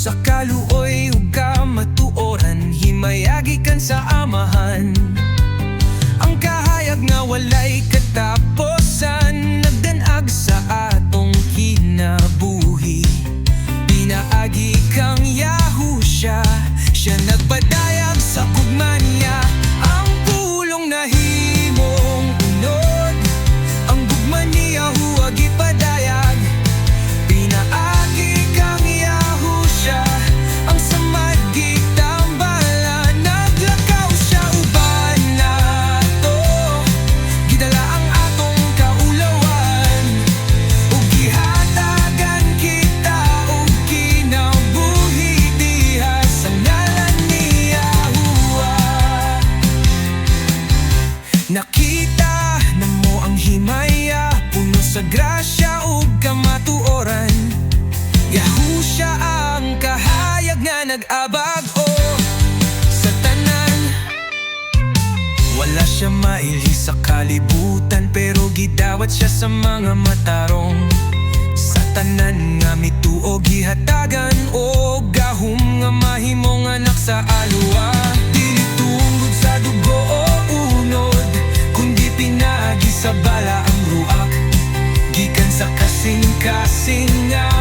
sa kaluoy ug kamatuoran, himayagi kan sa amahan. Ang kahayag nga walay katapusan, nagdanag sa atong kinabuhi. Pinaagi kang Yahusha, siya nagpadayag sa kugmanya. Ang pulong nahimong unod, ang gugma ni Yahuwah gipadayag. Pinaagi kang Yahusha, ang samad gitambalan. Naglakaw siya uban nato, gidala ang atong kaulawan, ug gihatagan kita og kinabuhi diha sa ngalan ni Yahuwah. Nakita namo ang himaya, puno sa grasya ug kamatuoran. Yahusha ang kahayag nga nag-abag-o sa tanan. Wala siya maili sa kalibutan, pero gidawat siya sa mga matarong. Sa tanan nga mituo gihatagan, o gahom nga mahimong anak sa alwa. Dili tungod sa dugo o unod, kundi pinaagi sa bala ang ruak, gikan sa kasing-kasing nga